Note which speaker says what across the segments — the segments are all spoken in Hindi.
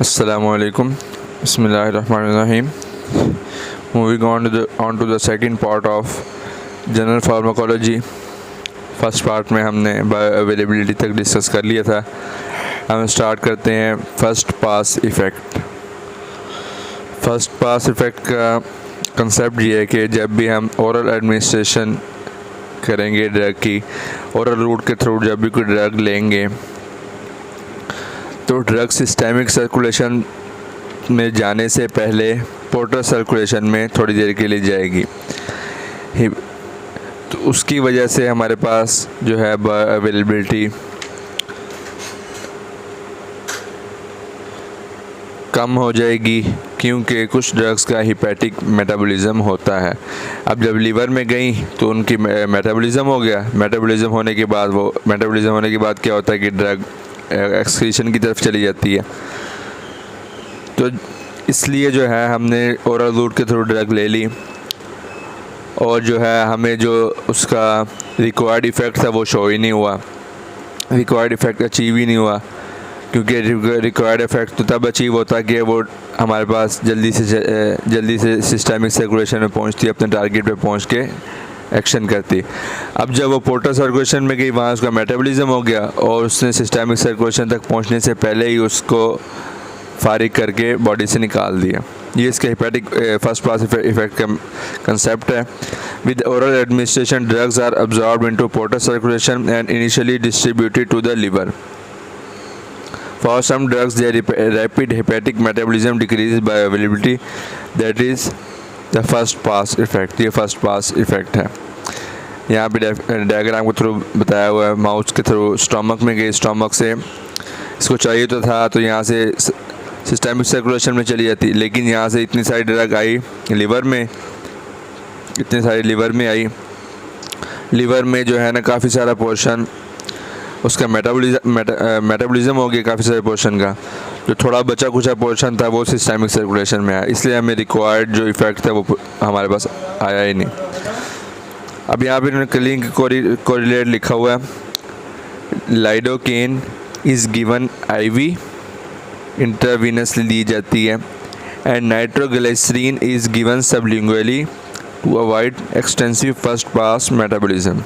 Speaker 1: Assalamualaikum. Bismillahirrahmanirrahim. Moving on to the second part of general pharmacology. First part में हमने बायो अवेलेबिलिटी तक डिस्कस कर लिया था। हम स्टार्ट करते हैं first pass effect. First pass effect का कंसेप्ट ये है कि जब भी हम ओरल एडमिनिस्ट्रेशन करेंगे ड्रग की, ओरल रूट के थ्रू जब भी कोई ड्रग लेंगे तो ड्रग सिस्टेमिक सर्कुलेशन में जाने से पहले पोर्टल सर्कुलेशन में थोड़ी देर के लिए जाएगी। तो उसकी वजह से हमारे पास जो है अवेलेबिलिटी कम हो जाएगी, क्योंकि कुछ ड्रग्स का हिपैटिक मेटाबॉलिज्म होता है। अब जब लीवर में गई तो उनकी मेटाबॉलिज्म हो गया। मेटाबॉलिज्म होने के बाद क्या होता है कि ड्रग एक्सक्रीशन की तरफ चली जाती है। तो इसलिए जो है हमने ओरल रूट के थ्रू ड्रग ले ली और जो है हमें जो उसका रिक्वायर्ड इफ़ेक्ट था वो शो ही नहीं हुआ, रिक्वायर्ड इफ़ेक्ट अचीव ही नहीं हुआ। क्योंकि रिक्वायर्ड इफ़ेक्ट तो तब अचीव होता है कि वो हमारे पास जल्दी से सिस्टमिक सर्कुलेशन में पहुंचती, अपने टारगेट पे पहुंच के एक्शन करती। अब जब वो पोर्टल सर्कुलेशन में गई, वहाँ उसका मेटाबॉलिज्म हो गया और उसने सिस्टमिक सर्कुलेशन तक पहुँचने से पहले ही उसको फारिग करके बॉडी से निकाल दिया। ये इसका हिपैटिक फर्स्ट पास इफेक्ट का कंसेप्ट है। With oral administration drugs are absorbed into portal circulation and initially distributed to the liver. For some drugs, their rapid hepatic metabolism decreases by availability. That is the first pass effect. ये first pass effect है। यहाँ पे डायग्राम के थ्रू बताया हुआ है। माउस के थ्रू स्टमक में गई, स्टमक से इसको चाहिए तो था तो यहाँ से सिस्टमिक सर्कुलेशन में चली जाती, लेकिन यहाँ से इतनी सारी ड्रग आई लीवर में, लीवर में जो है ना काफ़ी सारा पोर्शन उसका मेटाबॉलिज्म हो गया, काफ़ी सारे पोर्शन का। जो थोड़ा बचा कुचा पोर्शन था वो सिस्टमिक सर्कुलेशन में आया, इसलिए हमें रिक्वायर्ड जो इफ़ेक्ट था वो हमारे पास आया ही नहीं। अब यहाँ पे इन्होंने क्लिंग कोरिलेट लिखा हुआ है। Lidocaine is given IV, intravenously दी जाती है, and nitroglycerin is given sublingually to avoid extensive first pass metabolism.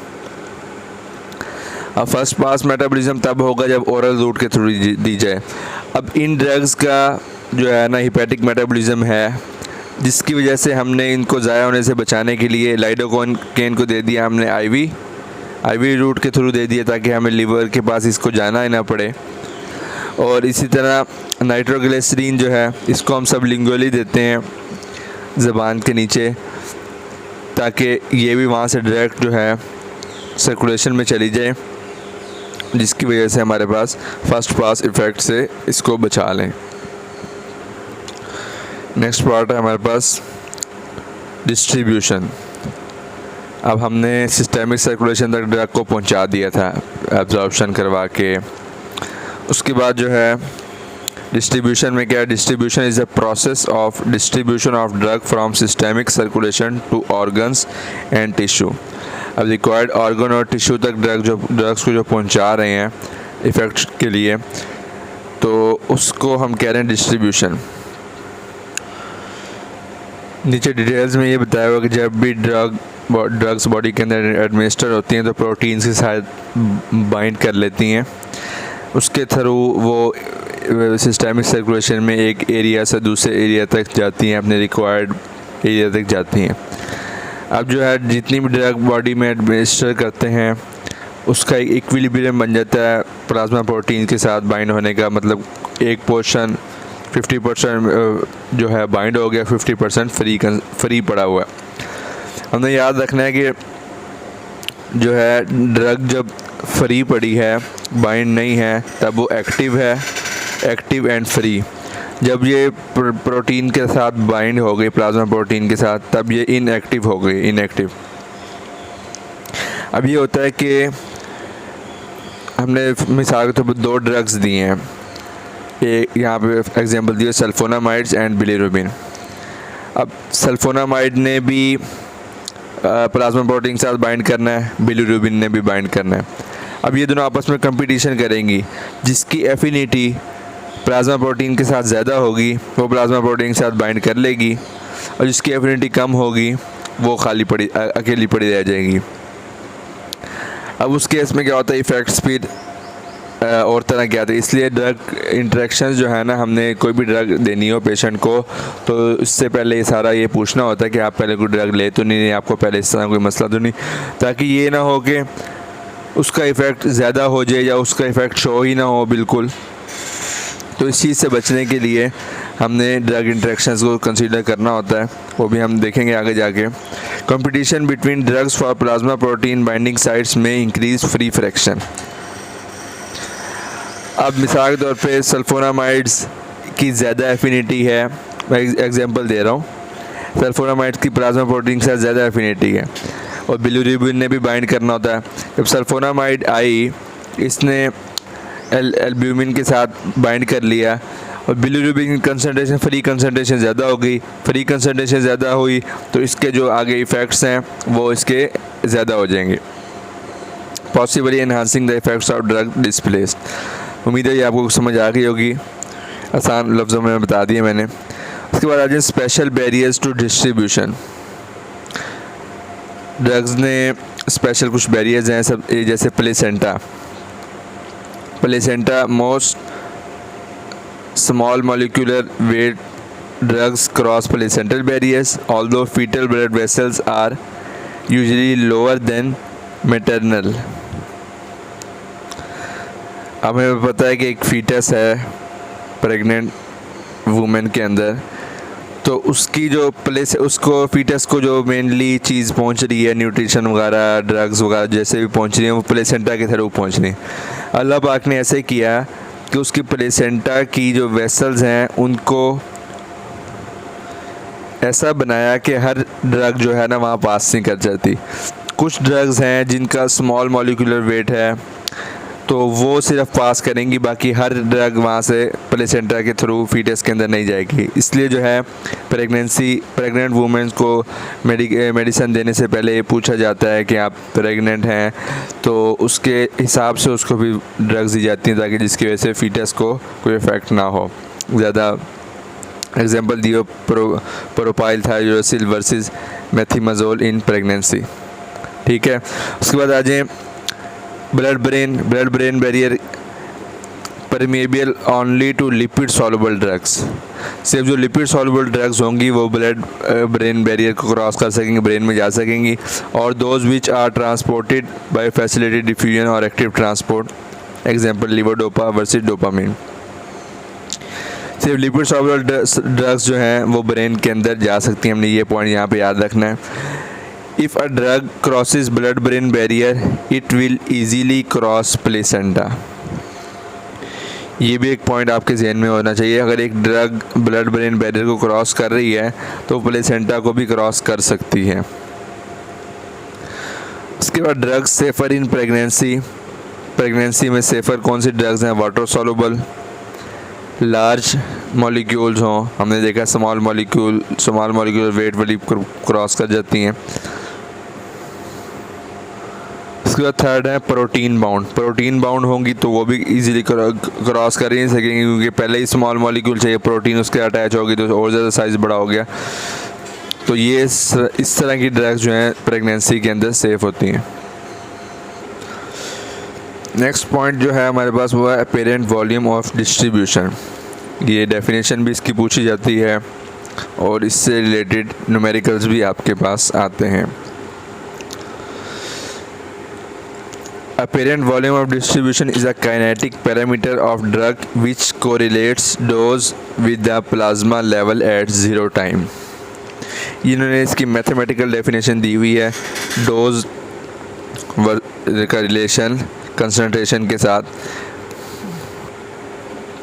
Speaker 1: अब फर्स्ट पास मेटाबॉलिज्म तब होगा जब ओरल रूट के थ्रू दी जाए। अब इन ड्रग्स का जो है ना हिपैटिक मेटाबॉलिज्म है, जिसकी वजह से हमने इनको ज़ाया होने से बचाने के लिए लाइडोकेन को दे दिया हमने आईवी रूट के थ्रू दे दिया, ताकि हमें लीवर के पास इसको जाना ही ना पड़े। और इसी तरह नाइट्रोग्लिसरीन जो है इसको हम सबलिंगुअली देते हैं ज़बान के नीचे, ताकि ये भी वहाँ से डायरेक्ट जो है सर्कुलेशन में चली जाए, जिसकी वजह से हमारे पास फर्स्ट पास इफ़ेक्ट से इसको बचा लें। नेक्स्ट पार्ट है हमारे पास डिस्ट्रीब्यूशन। अब हमने सिस्टमिक सर्कुलेशन तक ड्रग को पहुंचा दिया था एब्जॉर्प्शन करवा के। उसके बाद जो है डिस्ट्रीब्यूशन में क्या है? Distribution is a process of distribution of drug from systemic circulation to organs and tissue. अब रिक्वायर्ड ऑर्गन और टिश्यू तक ड्रग्स को जो पहुंचा रहे हैं इफ़ेक्ट के लिए, तो उसको हम कह रहे हैं डिस्ट्रीब्यूशन। नीचे डिटेल्स में ये बताया हुआ कि जब भी ड्रग्स बॉडी के अंदर एडमिनिस्टर होती हैं तो प्रोटीन्स के साथ बाइंड कर लेती हैं, उसके थ्रू वो सिस्टमिक सर्कुलेशन में एक एरिया से दूसरे एरिया तक जाती हैं, अपने रिक्वायर्ड एरिया तक जाती हैं। अब जो है जितनी भी ड्रग बॉडी में एडमिनिस्टर करते हैं उसका एक इक्विलिब्रियम बन जाता है प्लाज्मा प्रोटीन के साथ बाइंड होने का। मतलब एक पोर्शन 50% जो है बाइंड हो गया, 50% फ्री पड़ा हुआ है। हमने याद रखना है कि जो है ड्रग जब फ्री पड़ी है, बाइंड नहीं है, तब वो एक्टिव एंड फ्री। जब ये प्रोटीन के साथ बाइंड हो गई, प्लाज्मा प्रोटीन के साथ, तब ये इनएक्टिव हो गई, इनएक्टिव। अब ये होता है कि हमने मिसाल के तौर पर 2 ड्रग्स दिए हैं, एक यहाँ पे एग्जांपल दिया सल्फोनामाइड्स एंड बिलिरुबिन। अब सल्फोनामाइड ने भी प्लाज्मा प्रोटीन के साथ बाइंड करना है, बिलिरुबिन ने भी बाइंड करना है। अब ये दोनों आपस में कंपटीशन करेंगी, जिसकी एफिनिटी प्लाज्मा प्रोटीन के साथ ज़्यादा होगी वो प्लाज्मा प्रोटीन के साथ बाइंड कर लेगी, और जिसकी एफिनिटी कम होगी वो अकेली पड़ी रह जाएगी। अब उस केस में क्या होता है, इफ़ेक्ट स्पीड और तरह क्या आती है। इसलिए ड्रग इंटरेक्शंस जो है ना, हमने कोई भी ड्रग देनी हो पेशेंट को तो इससे पहले सारा ये पूछना होता है कि आप पहले कोई ड्रग ले तो नहीं, आपको पहले इस तरह कोई मसला तो नहीं, ताकि ये ना हो कि उसका इफ़ेक्ट ज़्यादा हो जाए या उसका इफ़ेक्ट शो ही ना हो बिल्कुल। तो इस चीज़ से बचने के लिए हमने ड्रग इंटरेक्शंस को कंसीडर करना होता है, वो भी हम देखेंगे आगे जाके। Competition between drugs for plasma protein binding sites में इंक्रीज फ्री फ्रैक्शन। अब मिसाल के तौर पे सल्फोनामाइड्स की ज़्यादा एफिनिटी है, मैं एग्जांपल दे रहा हूँ, सल्फोनामाइड्स की प्लाज्मा प्रोटीन के साथ ज़्यादा एफिनिटी है और बिलिरुबिन ने भी बाइंड करना होता है। जब सल्फोनामाइड आई, इसने एल्ब्यूमिन के साथ बाइंड कर लिया और बिलिरुबिन कंसनट्रेशन, फ्री कंसनट्रेशन ज़्यादा हो गई, फ्री कंसनट्रेशन ज़्यादा हुई तो इसके जो आगे इफ़ेक्ट्स हैं वो इसके ज़्यादा हो जाएंगे, possibly enhancing the effects of drug displaced. उम्मीद है ये आपको समझ आ गई होगी, आसान लफ्ज़ों में बता दिए मैंने। उसके बाद आ जाए special barriers to distribution. Drugs ने स्पेशल कुछ बैरियर्स हैं सब, जैसे placenta most small molecular weight drugs cross placental barriers although fetal blood vessels are usually lower than maternal. अब हमें पता है कि एक फीटस है प्रेग्नेंट वुमेन के अंदर, तो उसकी जो उसको फीटस को जो मेनली चीज़ पहुंच रही है, न्यूट्रिशन वगैरह ड्रग्स वगैरह जैसे भी पहुंच रही है, वो प्लेसेंटा के थ्रू पहुंच रही है। अल्लाह पाक ने ऐसे किया कि उसकी प्लेसेंटा की जो वेसल्स हैं उनको ऐसा बनाया कि हर ड्रग जो है ना वहाँ पास नहीं कर जाती। कुछ ड्रग्स हैं जिनका स्मॉल मॉलिक्यूलर वेट है तो वो सिर्फ पास करेंगी, बाकी हर ड्रग वहाँ से प्लेसेंटा के थ्रू फीटस के अंदर नहीं जाएगी। इसलिए जो है प्रेग्नेंट वुमेन्स को मेडिसिन देने से पहले ये पूछा जाता है कि आप प्रेग्नेंट हैं, तो उसके हिसाब से उसको भी ड्रग्स दी जाती हैं ताकि जिसकी वजह से फीटस को कोई इफ़ेक्ट ना हो ज़्यादा। एग्जांपल दियो propylthiouracil versus methimazole in pregnancy. ठीक है, उसके बाद आ जाए blood brain barrier permeable only to lipid soluble drugs. सिर्फ जो लिपिड सॉल्युबल ड्रग्स होंगी वो ब्लड ब्रेन बैरियर को क्रॉस कर सकेंगी, ब्रेन में जा सकेंगी, और those which are transported by facilitated diffusion और active transport, example levodopa versus dopamine. सिर्फ लिपिड सॉल्युबल ड्रग्स जो हैं वो ब्रेन के अंदर जा सकती हैं, हमने ये पॉइंट यहाँ पे याद रखना है। If a drug crosses blood-brain barrier, it will easily cross placenta. ये भी एक पॉइंट आपके जहन में होना चाहिए, अगर एक ड्रग ब्लड ब्रेन बैरियर को क्रॉस कर रही है तो प्लेसेंटा को भी क्रॉस कर सकती है। उसके बाद ड्रग्स सेफर इन प्रेगनेंसी में सेफर कौन सी ड्रग्स हैं? वाटर सॉल्युबल, लार्ज मॉलिक्यूल्स हों, हमने देखा स्मॉल मॉलिक्यूल वेट वाली क्रॉस कर जाती हैं। उसके बाद थर्ड है प्रोटीन बाउंड होंगी तो वो भी इजीली क्रॉस कर ही नहीं सकेंगे क्योंकि पहले ही स्मॉल मॉलिक्यूल चाहिए, प्रोटीन उसके अटैच होगी तो और ज़्यादा साइज़ बड़ा हो गया। तो ये इस तरह की ड्रग्स जो हैं प्रेगनेंसी के अंदर सेफ होती हैं। नेक्स्ट पॉइंट जो है हमारे पास वो है अपेरेंट वॉल्यूम ऑफ डिस्ट्रीब्यूशन। ये डेफिनेशन भी इसकी पूछी जाती है और इससे रिलेटेड न्यूमेरिकल्स भी आपके पास आते हैं। Apparent volume of distribution is a kinetic parameter of drug which correlates dose with the plasma level at zero time. इन्होंने इसकी मैथमेटिकल डेफिनेशन दी हुई है डोज का रिलेशन कंसंट्रेशन के साथ।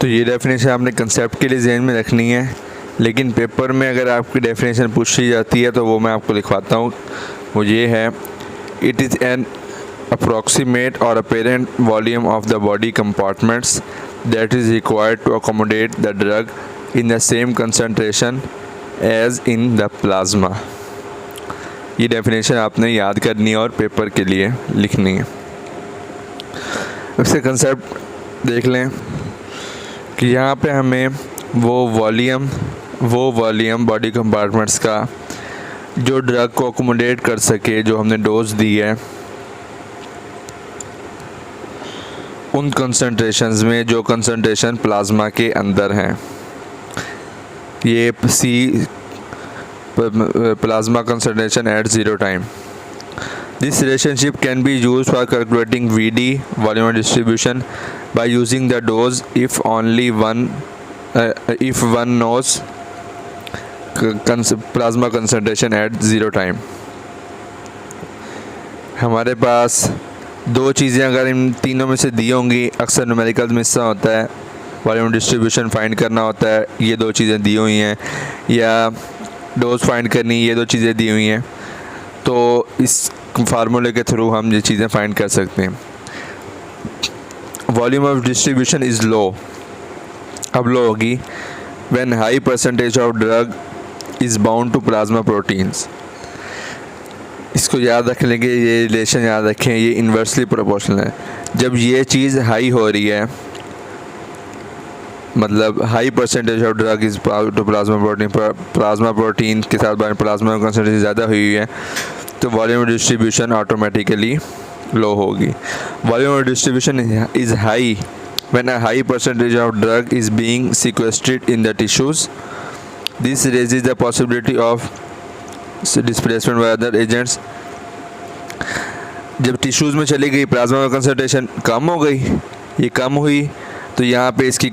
Speaker 1: तो ये डेफिनेशन आपने कंसेप्ट के लिए जहन में रखनी है, लेकिन पेपर में अगर आपकी डेफिनेशन पूछी जाती है तो वो मैं आपको लिखवाता हूँ। वो ये है, it is an approximate or apparent volume of the body compartments that is required to accommodate the drug in the same concentration as in the plasma। ये डेफिनेशन आपने याद करनी है और पेपर के लिए लिखनी है। इससे कंसेप्ट देख लें। कि यहाँ पे हमें वो वॉल्यूम बॉडी कंपार्टमेंट्स का जो ड्रग को अकोमोडेट कर सके, जो हमने डोज दी है, उन कंसंट्रेशंस में जो कंसंट्रेशन प्लाज्मा के अंदर हैं, ये सी plasma concentration at zero time. This relationship can be used for calculating VD, volume of distribution, by using the dose if one knows plasma concentration at zero time. हमारे पास दो चीज़ें अगर इन तीनों में से दी होंगी, अक्सर न्यूमेरिकल में हिस्सा होता है, वॉल्यूम डिस्ट्रीब्यूशन फाइंड करना होता है, ये दो चीज़ें दी हुई हैं, या डोज फाइंड करनी, ये दो चीज़ें दी हुई हैं, तो इस फार्मूले के थ्रू हम ये चीज़ें फाइंड कर सकते हैं। Volume of distribution is low, अब लो होगी when high percentage of drug is bound to plasma proteins. इसको याद रख लेंगे, ये रिलेशन याद रखें, ये इन्वर्सली प्रोपोर्शनल है। जब ये चीज़ हाई हो रही है, मतलब high percentage of drug is to plasma protein के साथ प्लाज्मा कंसंट्रेशन ज़्यादा हुई है, तो वॉल्यूम डिस्ट्रीब्यूशन ऑटोमेटिकली लो होगी। Volume distribution is high when a high percentage of drug is being sequestrated in the tissues. This raises the possibility of displacement by other agents. जब टिश्यूज़ में चली गई, प्लाज्मा कंसंट्रेशन कम हो गई, ये कम हुई, तो यहाँ पे इसकी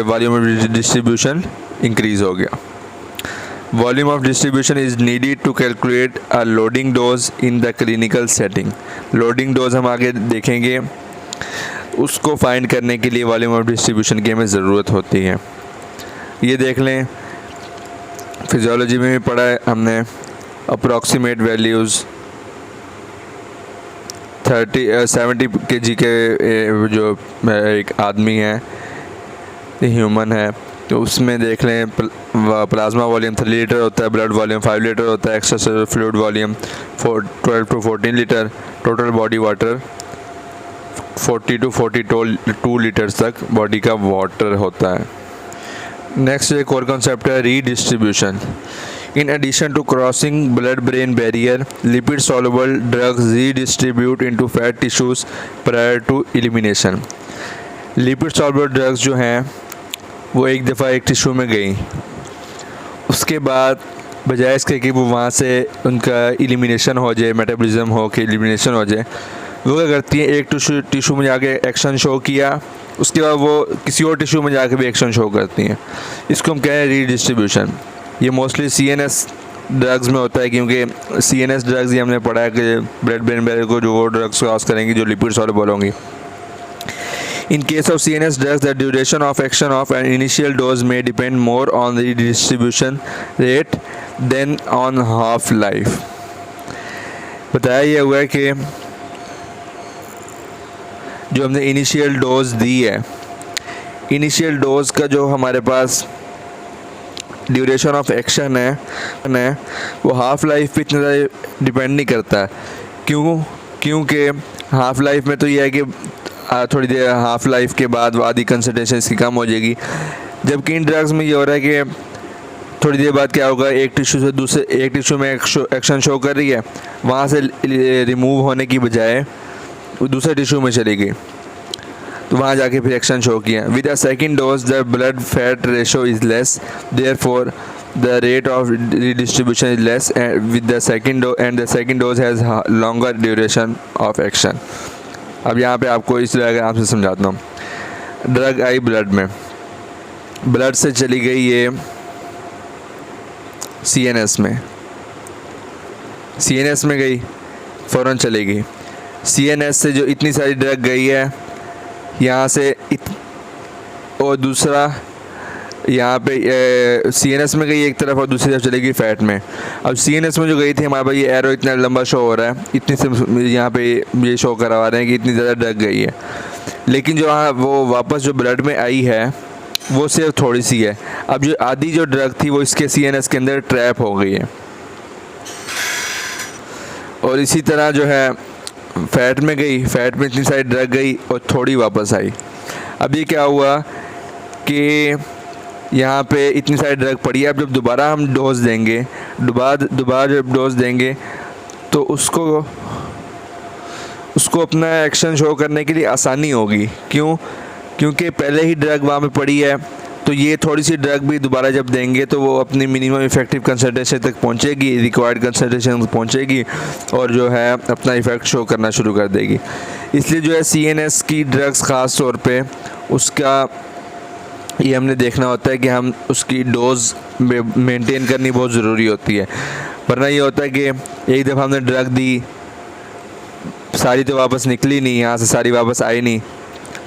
Speaker 1: वॉल्यूम ऑफ डिस्ट्रीब्यूशन इंक्रीज़ हो गया। Volume of distribution is needed to calculate a loading dose in the clinical setting. Loading dose हम आगे देखेंगे, उसको फाइंड करने के लिए वॉल्यूम ऑफ डिस्ट्रीब्यूशन की हमें ज़रूरत होती है। ये देख लें, फिजियोलॉजी में भी पढ़ा है हमने, अप्रॉक्सीमेट वैल्यूज़ 70 kg के जो एक आदमी है, ह्यूमन है, तो उसमें देख लें प्लाज्मा वॉल्यूम 3 लीटर होता है, ब्लड वॉल्यूम 5 लीटर होता है, extra fluid volume 12 to 14 litre, total body water 40 to 42 litres तक बॉडी का वाटर होता है। नेक्स्ट एक और कॉन्सेप्ट है redistribution. In addition to crossing blood-brain barrier, lipid-soluble drugs redistribute into fat tissues prior to elimination. Lipid-soluble drugs जो हैं वो एक दफ़ा एक टिश्यू में गई, उसके बाद बजाय इसके कि वो वहाँ से उनका एलिमिनेशन हो जाए, मेटाबॉलिज्म हो के एलिमिनेशन हो जाए, वो क्या करती हैं, एक टिश्यू में जाके एक्शन शो किया, उसके बाद वो किसी और टिश्यू में जाके भी एक्शन शो करती हैं। इसको हम कह रहे हैं रीडिस्ट्रीब्यूशन। ये मोस्टली CNS ड्रग्स में होता है, क्योंकि CNS ड्रग्स ये हमने पढ़ा है कि ब्लड ब्रेन बैरियर को जो वो ड्रग्स क्रॉस करेंगी जो लिपिड सॉल्युबल होंगी। In case of CNS drugs, the duration of action of an initial dose may depend more on the distribution rate than on half-life. बताया ये हुआ है कि जो हमने इनिशियल डोज दी है, इनिशियल डोज का जो हमारे पास ड्यूरेशन ऑफ एक्शन है वो हाफ लाइफ पे इतना ज़्यादा डिपेंड नहीं करता। क्योंकि हाफ लाइफ में तो ये है कि थोड़ी देर हाफ लाइफ के बाद वो आधी कंसंट्रेशन इसकी कम हो जाएगी, जबकि इन ड्रग्स में ये हो रहा है कि थोड़ी देर बाद क्या होगा, एक टिश्यू से दूसरे एक टिश्यू में एक्शन शो कर रही है, वहाँ से रिमूव होने की बजाय वो दूसरे टिश्यू में चली गई, तो वहाँ जाके फिर एक्शन शो किया। With a second dose the blood fat ratio is less, therefore the rate of redistribution is less with the second dose, and the second dose has longer duration of action. अब यहाँ पे आपको इस तरह आपसे समझाता हूँ। ड्रग आई ब्लड में, ब्लड से चली गई ये CNS में गई, फ़ौरन चली गई। CNS से जो इतनी सारी ड्रग गई है यहाँ से और दूसरा यहाँ पे CNS में गई एक तरफ और दूसरी तरफ चलेगी फैट में। अब CNS में जो गई थी हमारे पास ये एरो इतना लंबा शो हो रहा है, इतनी से यहाँ पे ये शो करवा रहे हैं कि इतनी ज़्यादा ड्रग गई है, लेकिन जो हाँ वो वापस जो ब्लड में आई है वो सिर्फ थोड़ी सी है। अब जो आधी जो ड्रग थी वो इसके CNS के अंदर ट्रैप हो गई है, और इसी तरह जो है फैट में गई, फैट में इतनी सारी ड्रग गई और थोड़ी वापस आई। अब ये क्या हुआ कि यहाँ पे इतनी सारी ड्रग पड़ी है, अब जब दोबारा हम डोज देंगे, दोबारा जब डोज देंगे तो उसको अपना एक्शन शो करने के लिए आसानी होगी। क्यों? क्योंकि पहले ही ड्रग वहाँ पे पड़ी है, तो ये थोड़ी सी ड्रग भी दोबारा जब देंगे तो वो अपनी मिनिमम इफ़ेक्टिव कंसंट्रेशन तक पहुँचेगी, रिक्वायर्ड कंसंट्रेशन तक पहुँचेगी और जो है अपना इफ़ेक्ट शो करना शुरू कर देगी। इसलिए जो है CNS की ड्रग्स ख़ास तौर पे उसका ये हमने देखना होता है कि हम उसकी डोज़ मेंटेन करनी बहुत ज़रूरी होती है। वरना ये होता है कि एक दफ़ा हमने ड्रग दी, सारी तो वापस निकली नहीं, यहाँ से सारी वापस आई नहीं,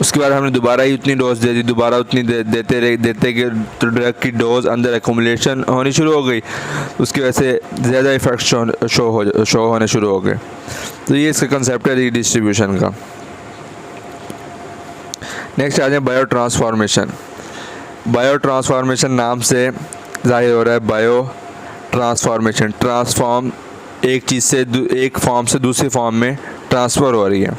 Speaker 1: उसके बाद हमने दोबारा ही उतनी डोज दे दी, दोबारा उतनी देते कि तो ड्रग की डोज अंदर एक्यूमुलेशन होनी शुरू हो गई, उसकी वजह से ज़्यादा इफेक्ट शो होने शुरू हो गए। तो ये इसका कंसेप्ट है रीडिस्ट्रीब्यूशन का। नेक्स्ट आ जाए बायो ट्रांसफॉर्मेशन। बायो ट्रांसफॉर्मेशन नाम से जाहिर हो रहा है बायो ट्रांसफॉर्मेशन, ट्रांसफॉर्म एक चीज़ से एक फॉर्म से दूसरी फॉर्म में ट्रांसफ़र हो रही है।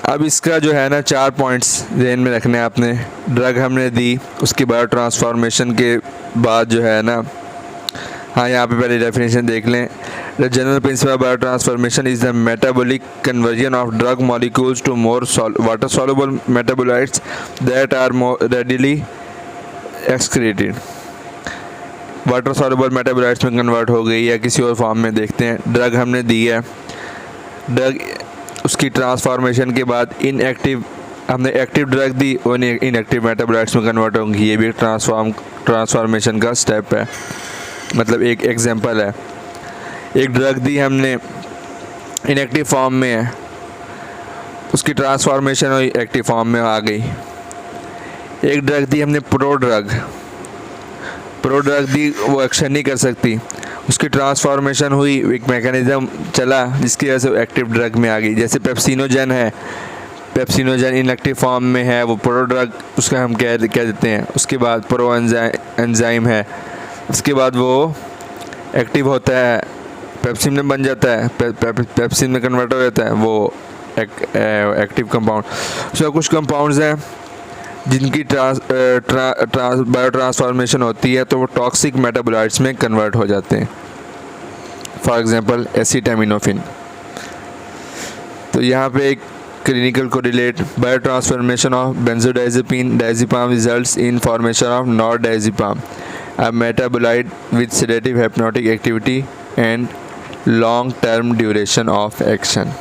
Speaker 1: अब इसका जो है ना 4 पॉइंट्स ध्यान में रखने हैं आपने। ड्रग हमने दी, उसकी बायो ट्रांसफॉर्मेशन के बाद जो है ना, हाँ यहाँ पे पहले डेफिनेशन देख लें। The general principle biotransformation is the metabolic conversion of drug molecules to more water soluble metabolites that are more readily excreted. Water soluble metabolites में कन्वर्ट हो गई या किसी और फॉर्म में देखते हैं। ड्रग हमने दी है, ड्रग उसकी ट्रांसफॉर्मेशन के बाद हमने एक्टिव ड्रग दी और इनएक्टिव मेटाबोलाइट्स में कन्वर्ट होंगी। ये भी एक ट्रांसफॉर्मेशन का स्टेप है, मतलब एक एग्जांपल है। एक ड्रग दी हमने, इनएक्टिव फॉर्म में है, उसकी ट्रांसफॉर्मेशन हुई, एक्टिव फॉर्म में आ गई। एक ड्रग दी हमने प्रोड्रग दी, वो एक्शन नहीं कर सकती, उसकी ट्रांसफॉर्मेशन हुई, एक मैकेनिज़्म चला जिसकी वजह से वो एक्टिव ड्रग में आ गई। जैसे पेप्सिनोजन है, पेप्सिनोजन इनएक्टिव फॉर्म में है, वो प्रोड्रग उसका हम कह देते हैं। उसके बाद प्रो एंजाइम है, उसके बाद वो एक्टिव होता है, पेप्सिन में बन जाता है, पेप्सिन में कन्वर्ट हो जाता है, वो एक्टिव कंपाउंड। उसमें कुछ कंपाउंड्स हैं जिनकी बायो ट्रांसफॉर्मेशन होती है तो वो टॉक्सिक मेटाबोलाइट्स में कन्वर्ट हो जाते हैं। For example acetaminophen. तो यहाँ पे एक clinical correlate biotransformation of benzodiazepine diazepam results in formation of nordiazepam, a metabolite with sedative hypnotic activity and long term duration of action.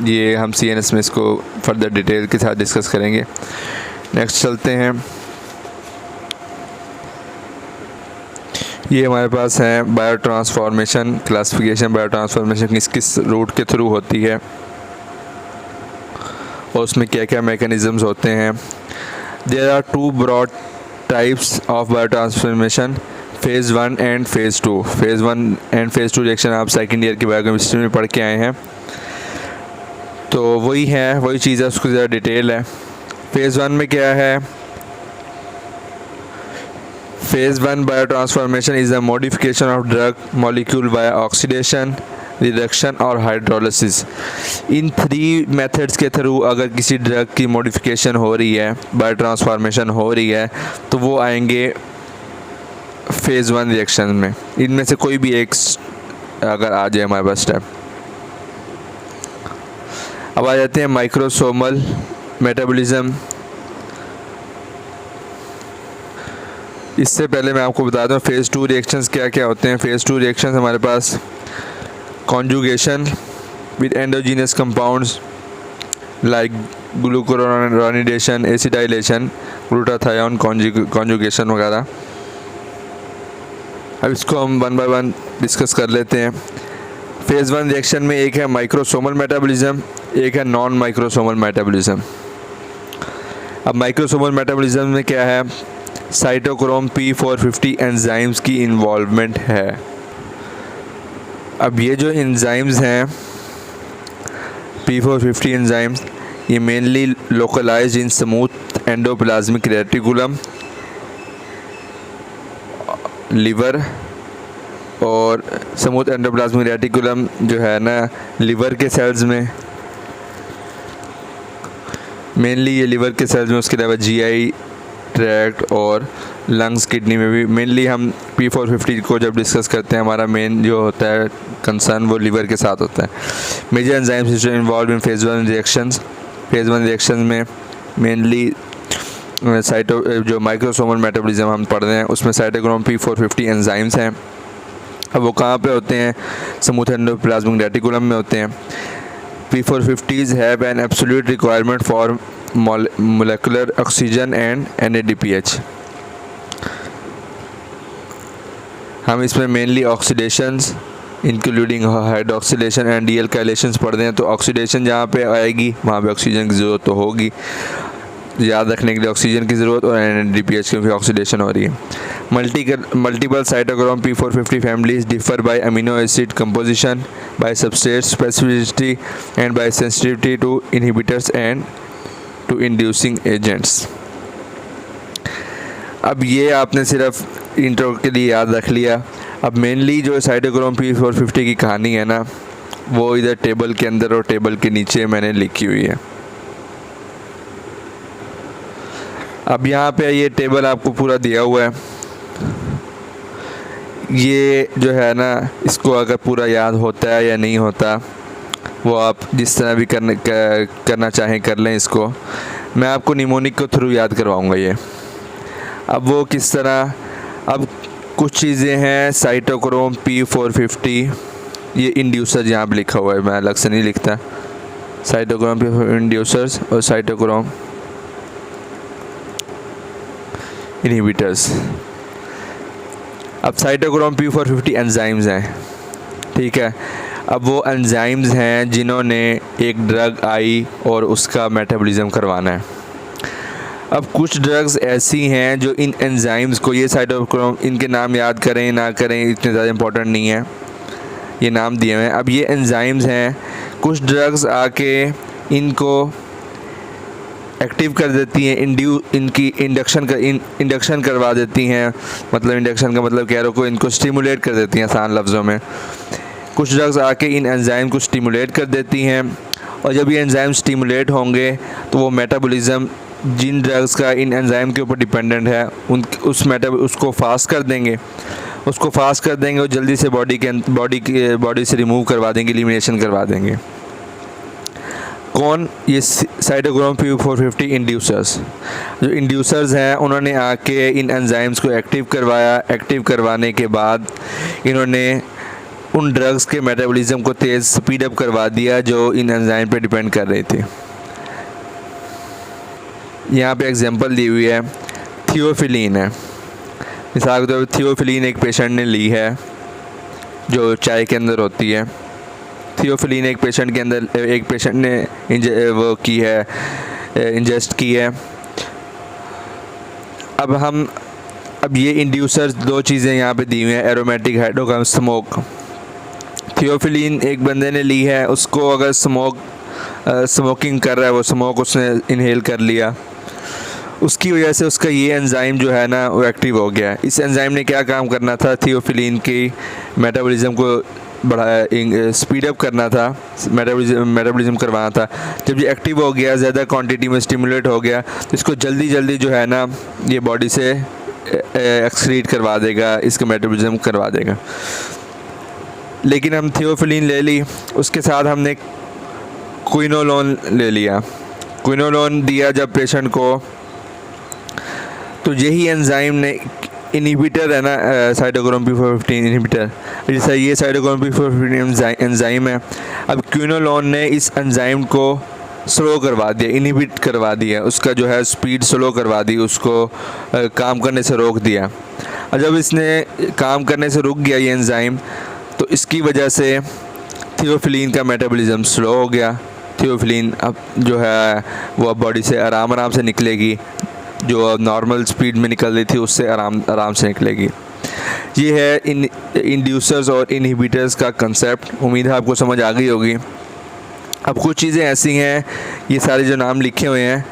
Speaker 1: ये हम CNS में इसको फर्दर डिटेल के साथ डिस्कस करेंगे। नेक्स्ट चलते हैं। ये हमारे पास है biotransformation classification. Biotransformation किस रूट के थ्रू होती है और उसमें क्या क्या मैकेनिज़म्स होते हैं। There are 2 broad types of biotransformation, phase 1 and phase 2। Phase 1 and phase 2 reaction आप सेकेंड ईयर की बायोकेमिस्ट्री में पढ़ के आए हैं, तो वही चीज़ है, उसको ज़्यादा डिटेल है। फेज़ 1 में क्या है? Phase 1 bio transformation is a modification of drug molecule by oxidation, reduction और हाइड्रोलिसिस। इन 3 मेथड्स के थ्रू अगर किसी ड्रग की मॉडिफिकेशन हो रही है, बायो ट्रांसफॉर्मेशन हो रही है, तो वो आएंगे फेज़ 1 रिएक्शन में। इनमें से कोई भी एक अगर आ जाए हमारे पास स्टेप। अब आ जाते हैं माइक्रोसोमल मेटाबॉलिज्म। इससे पहले मैं आपको बता दूं फेज़ 2 रिएक्शंस क्या क्या होते हैं। फेज़ 2 रिएक्शंस हमारे पास conjugation with endogenous compounds like glucuronidation, acetylation, glutathione conjugation वगैरह। अब इसको हम 1 बाय 1 डिस्कस कर लेते हैं। फेज़ 1 रिएक्शन में एक है माइक्रोसोमल मेटाबॉलिज्म, एक है नॉन माइक्रोसोमल मेटाबॉलिज्म। अब माइक्रोसोमल मेटाबॉलिज्म में क्या है? साइटोक्रोम P450 एंजाइम्स की इन्वॉल्वमेंट है। अब ये जो एंजाइम्स हैं P450 एंजाइम्स, ये mainly localised in smooth endoplasmic reticulum, liver और स्मूथ एंडोप्लाज्मिक रेटिकुलम जो है ना लिवर के सेल्स में, मेनली ये लिवर के सेल्स में, उसके अलावा जीआई ट्रैक्ट और लंग्स, किडनी में भी। मेनली हम P450 को जब डिस्कस करते हैं, हमारा मेन जो होता है कंसर्न वो लिवर के साथ होता है। Major enzymes which involve in phase 1 reactions. Phase 1 reaction में मेनली जो माइक्रोसोमल मेटाबॉलिज्म हम पढ़ रहे हैं, उसमें साइटोक्रोम P450 एंजाइम्स हैं। अब वो कहाँ पे होते हैं? स्मूथ एंडोप्लाज्मिक रेटिकुलम में होते हैं। P450s have an absolute requirement for molecular oxygen and NADPH। हम इसमें mainly oxidations including hydroxylation and dealkylations पढ़ रहे हैं। तो ऑक्सीडेशन जहाँ पे आएगी वहाँ पे ऑक्सीजन की ज़रूरत तो होगी, याद रखने के लिए ऑक्सीजन की ज़रूरत, और NADPH क्योंकि ऑक्सीडेशन हो रही है। Multiple cytochrome P450 families differ by amino acid composition, by substrate specificity and by sensitivity to inhibitors and to inducing agents. अब ये आपने सिर्फ इंट्रो के लिए याद रख लिया। अब मेनली जो साइटोक्रोम P450 की कहानी है ना, वो इधर टेबल के अंदर और टेबल के नीचे मैंने लिखी हुई है। अब यहाँ पे ये टेबल आपको पूरा दिया हुआ है। ये जो है ना, इसको अगर पूरा याद होता है या नहीं होता, वो आप जिस तरह भी करना चाहें कर लें। इसको मैं आपको निमोनिक के थ्रू याद करवाऊँगा ये। अब वो किस तरह, अब कुछ चीज़ें हैं साइटोक्रोम P450, ये इंड्यूसर यहाँ पे लिखा हुआ है, मैं अलग से नहीं लिखता। साइटोक्रोम P450 इंड्यूसर्स और साइटोक्रोम इनहिबिटर्स। अब साइटोक्रोम P450 एंजाइम्स हैं, ठीक है। अब वो एंजाइम्स हैं जिन्होंने एक ड्रग आई और उसका मेटाबॉलिज्म करवाना है। अब कुछ ड्रग्स ऐसी हैं जो इन एंजाइम्स को, ये साइटोक्रोम, इनके नाम याद करें ना करें इतने ज़्यादा इंपॉर्टेंट नहीं है, ये नाम दिए हुए हैं। अब ये एंजाइम्स हैं, कुछ ड्रग्स आके इनको एक्टिव कर देती हैं, इनकी इंडक्शन करवा देती हैं। मतलब इंडक्शन का मतलब कह रहे हो, इनको स्टिमुलेट कर देती हैं आसान लफ्ज़ों में। कुछ ड्रग्स आके इन एंजाइम को स्टिमुलेट कर देती हैं, और जब ये एंजाइम स्टिमुलेट होंगे तो वो मेटाबॉलिज्म जिन ड्रग्स का इन एंजाइम के ऊपर डिपेंडेंट है उसको फास्ट कर देंगे। और जल्दी से बॉडी से रिमूव करवा देंगे, एलिमिनेशन करवा देंगे। कौन? ये साइटोक्रोम P450 इंड्यूसर्स। जो इंड्यूसर्स हैं उन्होंने आके इन एंजाइम्स को एक्टिव करवाया। एक्टिव करवाने के बाद इन्होंने उन ड्रग्स के मेटाबॉलिज्म को तेज़ स्पीड अप करवा दिया जो इन एंजाइम पे डिपेंड कर रही थी। यहाँ पे एग्जांपल दी हुई है, थियोफिलीन है। मिसाल के तौर पर थियोफिलीन एक पेशेंट ने ली है जो चाय के अंदर होती है। थियोफिलीन एक पेशेंट ने वो की है, इंजेस्ट की है। अब ये इंड्यूसर्स दो चीज़ें यहाँ पे दी हुई हैं, एरोमेटिक हाइड्रोकार्बन, स्मोक। थियोफिलीन एक बंदे ने ली है, उसको अगर स्मोकिंग कर रहा है, वो स्मोक उसने इनहेल कर लिया, उसकी वजह से उसका ये एंजाइम जो है ना वो एक्टिव हो गया। इस एंजाइम ने क्या काम करना था? थियोफिलीन की मेटाबॉलिज्म को स्पीड अप करना था, मेटाबॉलिज्म करवाना था। जब ये एक्टिव हो गया, ज़्यादा क्वांटिटी में स्टिमुलेट हो गया, तो इसको जल्दी जो है ना ये बॉडी से एक्सक्रीट करवा देगा, इसका मेटाबॉलिज्म करवा देगा। लेकिन हम थियोफिलीन ले ली, उसके साथ हमने क्विनोलोन ले लिया। क्विनोलोन दिया जब पेशेंट को, तो यही एंजाइम ने इनहिबिटर है ना, साइटोक्रोम P450 इनहिबिटर, जैसा ये साइटोक्रोम P450 एंजाइम है। अब क्विनोलोन ने इस एंजाइम को स्लो करवा दिया, इनहिबिट करवा दिया, उसका जो है स्पीड स्लो करवा दी, उसको काम करने से रोक दिया। और जब इसने काम करने से रुक गया ये एंजाइम, तो इसकी वजह से थियोफिलीन का मेटाबॉलिज्म स्लो हो गया। थियोफिलीन अब जो है वो अब बॉडी से आराम से निकलेगी, जो अब नॉर्मल स्पीड में निकल रही थी उससे आराम से निकलेगी। ये है इंड्यूसर्स और इनहिबिटर्स का कंसेप्ट। उम्मीद है आपको समझ आ गई होगी। अब कुछ चीज़ें ऐसी हैं, ये सारे जो नाम लिखे हुए हैं,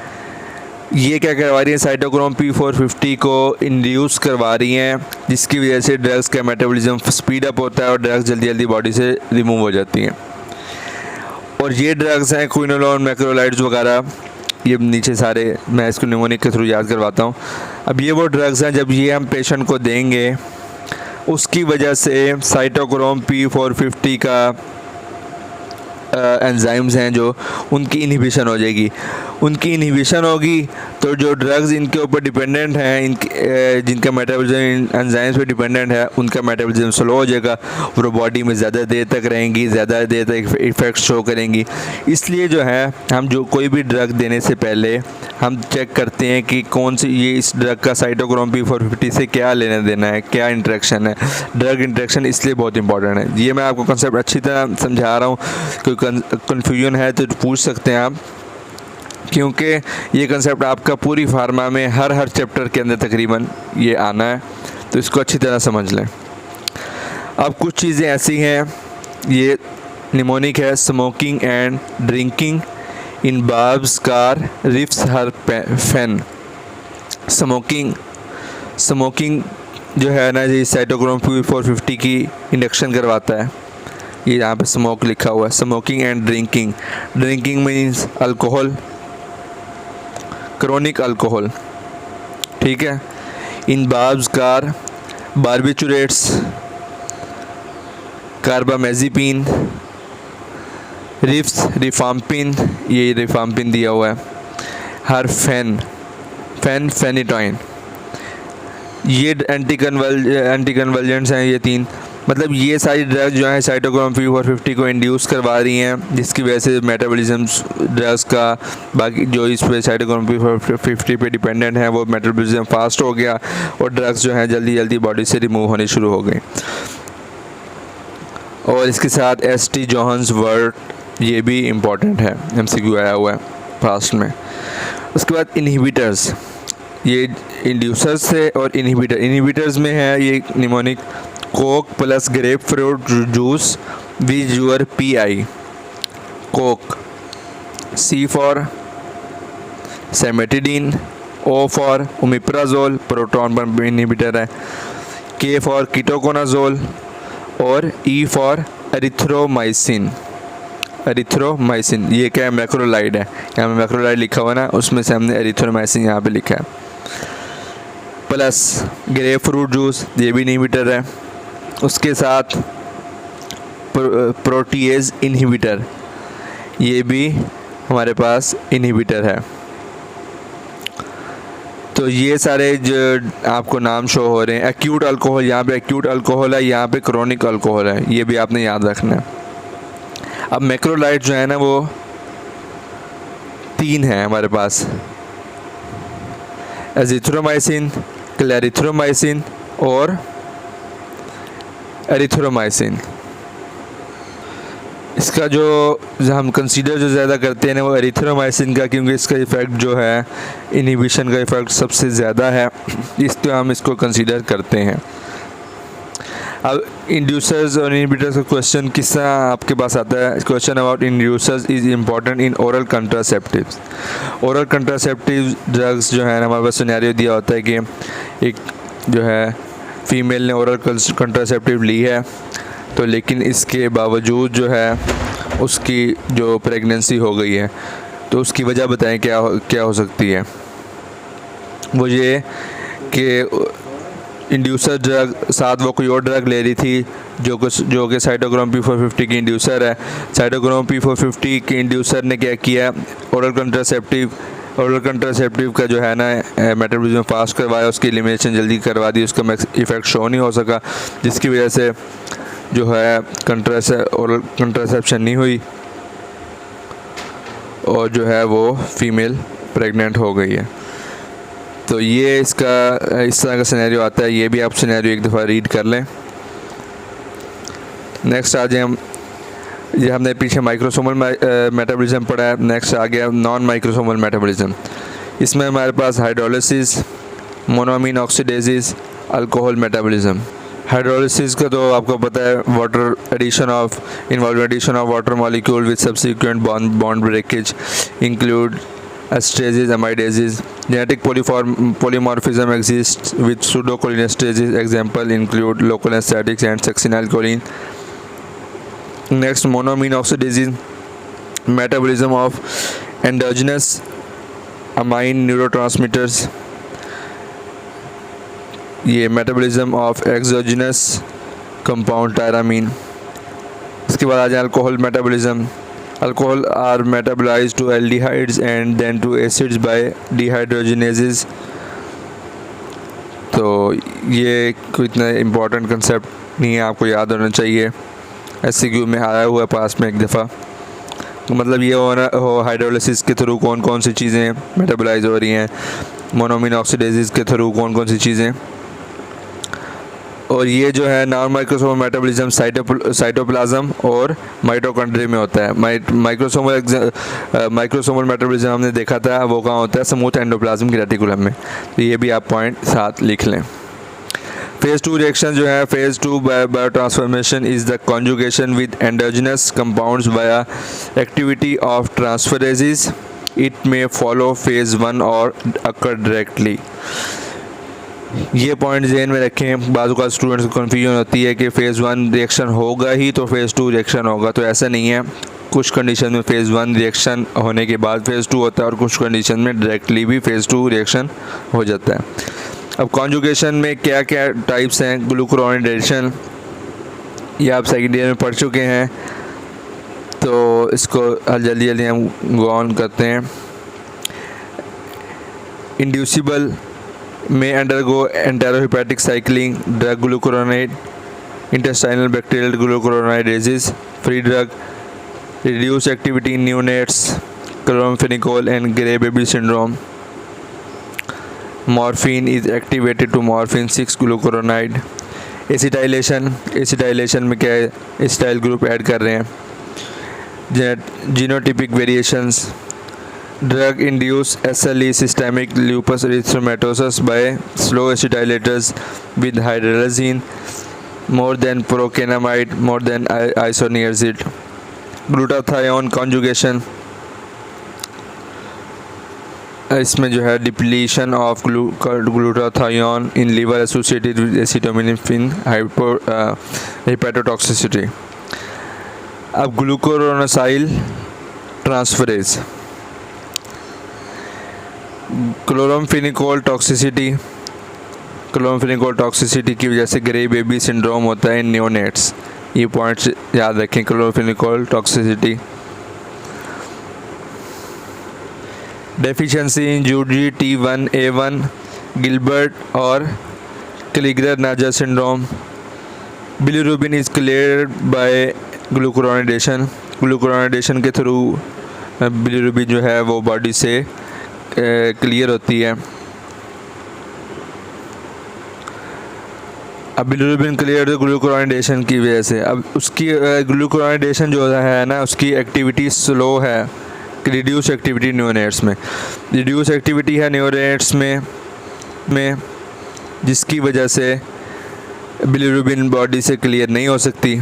Speaker 1: ये क्या करवा रही हैं? साइटोक्रोम P450 को इंड्यूस करवा रही हैं, जिसकी वजह से ड्रग्स का मेटाबॉलिज्म स्पीड अप होता है और ड्रग्स जल्दी बॉडी से रिमूव हो जाती हैं। और ये ड्रग्स हैं क्विनोलोन, मैक्रोलाइड्स वगैरह, ये नीचे सारे मैं इसको निमोनिक के थ्रू याद करवाता हूँ। अब ये वो ड्रग्स हैं जब ये हम पेशेंट को देंगे उसकी वजह से साइटोक्रोम P450 का एंजाइम्स हैं जो उनकी इनहिबिशन हो जाएगी। उनकी इनहिबिशन होगी तो जो ड्रग्स इनके ऊपर डिपेंडेंट हैं, जिनका मेटाबॉलिज्म एंजाइम्स पे डिपेंडेंट है, उनका मेटाबॉलिज्म स्लो हो जाएगा, वो बॉडी में ज़्यादा देर तक रहेंगी, ज़्यादा देर तक इफ़ेक्ट शो करेंगी। इसलिए जो है हम जो कोई भी ड्रग देने से पहले हम चेक करते हैं कि कौन सी ये इस ड्रग का साइटोक्रोम P450 से क्या लेना देना है, क्या इंटरेक्शन है। ड्रग इंटरेक्शन इसलिए बहुत इंपॉर्टेंट है। ये मैं आपको कंसेप्ट अच्छी तरह समझा रहा हूँ, कोई कन्फ्यूजन है तो पूछ सकते हैं आप, क्योंकि ये कंसेप्ट आपका पूरी फार्मा में हर चैप्टर के अंदर तकरीबन ये आना है, तो इसको अच्छी तरह समझ लें। अब कुछ चीज़ें ऐसी हैं, ये निमोनिक है, smoking and drinking in barbs car riffs her fan. Smoking जो है ना, ये साइटोक्रोम P450 की इंडक्शन करवाता है। ये यहाँ पे स्मोक लिखा हुआ है। Smoking and drinking means alcohol, chronic alcohol, ठीक है। इन बाब्स कार बारबिचुरेट्स, कार्बामेजिपिन, रिफाम्पिन, ये रिफाम्पिन दिया हुआ है, हर फेनिटोइन, ये एंटी कन्वल्जेंट्स हैं ये 3। मतलब ये सारी ड्रग्स जो हैं साइटोक्रोम P450 को इंड्यूस करवा रही हैं, जिसकी वजह से मेटाबॉलिज्म ड्रग्स का बाकी जो इस पे साइटोक्रोम P450 पे डिपेंडेंट है वो मेटाबॉलिज्म फास्ट हो गया और ड्रग्स जो हैं जल्दी बॉडी से रिमूव होनी शुरू हो गई। और इसके साथ ST जोहान्स वर्ड, ये भी इम्पॉर्टेंट है, MCQ आया हुआ है फास्ट में। उसके बाद इनहिबिटर्स, ये इंड्यूसर्स से और इनहिबिटर्स में है ये mnemonic coke plus grapefruit juice with your PI। Coke, C for cimetidine, O for omeprazole, proton pump inhibitor है, K फॉर कीटोकोनाजोल और E फॉर एरिथ्रोमाइसिन। ये क्या है, मैक्रोलाइड है। यहाँ पे मैक्रोलाइड लिखा हुआ ना, उसमें से हमने एरिथ्रोमाइसिन यहाँ पे लिखा है। प्लस ग्रेप फ्रूट जूस, ये भी इनहिबिटर है। उसके साथ प्रोटीएज इनहिबिटर, ये भी हमारे पास इनहिबिटर है। तो ये सारे जो आपको नाम शो हो रहे हैं, एक्यूट अल्कोहल, यहाँ पे एक्यूट अल्कोहल है, यहाँ पे क्रोनिक अल्कोहल है, ये भी आपने याद रखना है। अब मैक्रोलाइड जो है ना वो 3 है हमारे पास, एजिथ्रोमाइसिन, क्लैरिथ्रोमाइसिन और एरिथ्रोमाइसिन। इसका जो हम कंसीडर जो ज़्यादा करते हैं ना वो एरिथ्रोमाइसिन का, क्योंकि इसका इफ़ेक्ट जो है इनहिबिशन का इफ़ेक्ट सबसे ज़्यादा है, इसलिए हम इसको कंसीडर करते हैं। अब इंड्यूसर्स और इनहिबिटर्स का क्वेश्चन किस तरह आपके पास आता है। Question about inducers is important in oral contraceptives. Oral contraceptive drugs जो है हमारे पास सिनेरियो दिया होता है कि एक जो है फीमेल ने ओरल कंट्रासेप्टिव ली है, तो लेकिन इसके बावजूद जो है उसकी जो प्रेगनेंसी हो गई है, तो उसकी वजह बताएं क्या हो सकती है। वो ये कि इंड्यूसर ड्रग साथ वो कोई और ड्रग ले रही थी जो कि साइटोक्रोम P450 की इंड्यूसर है। साइटोक्रोम P450 के इंड्यूसर ने क्या किया, ओरल कंट्रासेप्टिव का जो है ना मेटाबॉलिज्म फास्ट करवाया, उसकी एलिमिनेशन जल्दी करवा दी, उसका इफ़ेक्ट शो नहीं हो सका, जिसकी वजह से जो है ओरल कंट्रासेप्शन नहीं हुई और जो है वो फीमेल प्रेग्नेंट हो गई है। तो ये इसका इस तरह का सिनेरियो आता है, ये भी आप सिनेरियो एक दफ़ा रीड कर लें। नेक्स्ट आ जाए हम, ये हमने पीछे माइक्रोसोमल मेटाबॉलिज्म पढ़ा है, नेक्स्ट आ गया नॉन माइक्रोसोमल मेटाबॉलिज्म। इसमें हमारे पास hydrolysis, monoamine oxidases, alcohol metabolism. Hydrolysis का तो आपको पता है, water addition of water molecule with subsequent bond breakage include esterases, amidases. Genetic polymorphism exists with pseudocholinesterase. Example include local anesthetics and succinylcholine. Next, monoamine oxidase, metabolism of endogenous amine neurotransmitters, ये metabolism of exogenous compound tyramine. इसके बाद आ जाए alcohol metabolism. Alcohol are metabolized to aldehydes and then to acids by dehydrogenases. तो ये कोई इतना इम्पोर्टेंट कंसेप्ट नहीं है, आपको याद होना चाहिए, SCQ में आया हुआ है पास में एक दफ़ा। मतलब ये हो हाइड्रोलिसिस के थ्रू कौन कौन सी चीज़ें मेटाबोलाइज हो रही हैं, मोनोमिन ऑक्सीडेजेस के थ्रू कौन कौन सी चीज़ें। और ये जो है नॉन माइक्रोसोमल मेटाबॉलिज्म साइटोप्लाज्म और माइटोकॉन्ड्रिया में होता है। माइक्रोसोमल मेटाबॉलिज्म हमने देखा था, वो कहाँ होता है, स्मूथ एंडोप्लाज्म की रेटिकुलम में। तो ये भी आप पॉइंट साथ लिख लें। फेज़ 2 रिएक्शन जो है, phase 2 biotransformation is the conjugation with endogenous compounds by activity of transferases. It may follow phase 1 और अकर डायरेक्टली। ये पॉइंट ज़हन में रखें, बाज़ का स्टूडेंट्स को कन्फ्यूजन होती है कि फ़ेज़ 1 रिएक्शन होगा ही तो फ़ेज़ 2 रिएक्शन होगा, तो ऐसा नहीं है। कुछ कंडीशन में फ़ेज़ 1 रिएक्शन होने के बाद फ़ेज़ 2 होता है और कुछ कंडीशन में डायरेक्टली भी फ़ेज़ 2 रिएक्शन हो जाता है। अब कॉन्जुगेशन में क्या क्या टाइप्स हैं, ग्लूकुरोनाइडेशन, ये आप सेकेंड ईयर में पढ़ चुके हैं, तो इसको जल्दी जल्दी हम गो ऑन करते हैं। Inducible may undergo enterohepatic cycling, drug glucuronide, intestinal bacterial glucuronidases, free drug, reduced activity in neonates, chloramphenicol and Gray baby syndrome. Morphine is activated to morphine 6 glucuronide. Acetylation में क्या है, एसिटाइल ग्रुप ऐड कर रहे हैं। Genotypic variations, drug induced SLE systemic lupus erythematosus by slow acetylators with hydralazine, more than procainamide, more than isoniazid. Glutathione conjugation, इसमें जो है depletion of glutathione in liver associated with acetaminophen hepatotoxicity. अब ग्लूकोरोनोसाइल ट्रांसफरेज, क्लोराम्फेनिकोल टॉक्सिसिटी की वजह से ग्रे बेबी सिंड्रोम होता है इन नियोनेट्स। ये पॉइंट्स याद रखें, chloramphenicol toxicity. Deficiency in UGT1A1, Gilbert और Crigler Najjar syndrome. Bilirubin is cleared by glucuronidation के थ्रू बिलिरुबिन जो है वो बॉडी से क्लियर होती है। अब बिलिरुबिन क्लियर ग्लूकुरोनाइडेशन की वजह से, अब उसकी ग्लूकुरोनाइडेशन जो है ना, उसकी एक्टिविटी स्लो है, रिड्यूस एक्टिविटी न्यूरोनेट्स में, रिड्यूस एक्टिविटी है न्यूरोनेट्स में जिसकी वजह से बिलिरुबिन बॉडी से क्लियर नहीं हो सकती,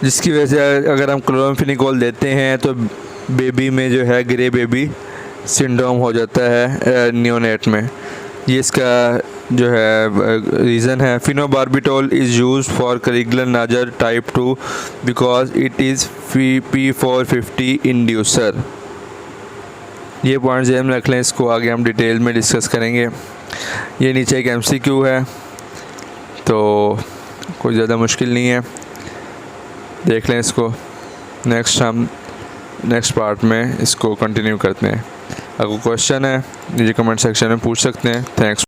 Speaker 1: जिसकी वजह से अगर हम क्लोराम्फेनिकोल देते हैं तो बेबी में जो है ग्रे बेबी सिंड्रोम हो जाता है न्यूनेट में। ये इसका जो है रीज़न है। Phenobarbital is used for Crigler Najjar type 2 because it is P450 inducer. ये पॉइंट ज़हन में रख लें, इसको आगे हम डिटेल में डिस्कस करेंगे। ये नीचे एक MCQ है, तो कोई ज़्यादा मुश्किल नहीं है, देख लें इसको। हम नेक्स्ट पार्ट में इसको कंटिन्यू करते हैं। अगर क्वेश्चन है मुझे कमेंट सेक्शन में पूछ सकते हैं। थैंक्स।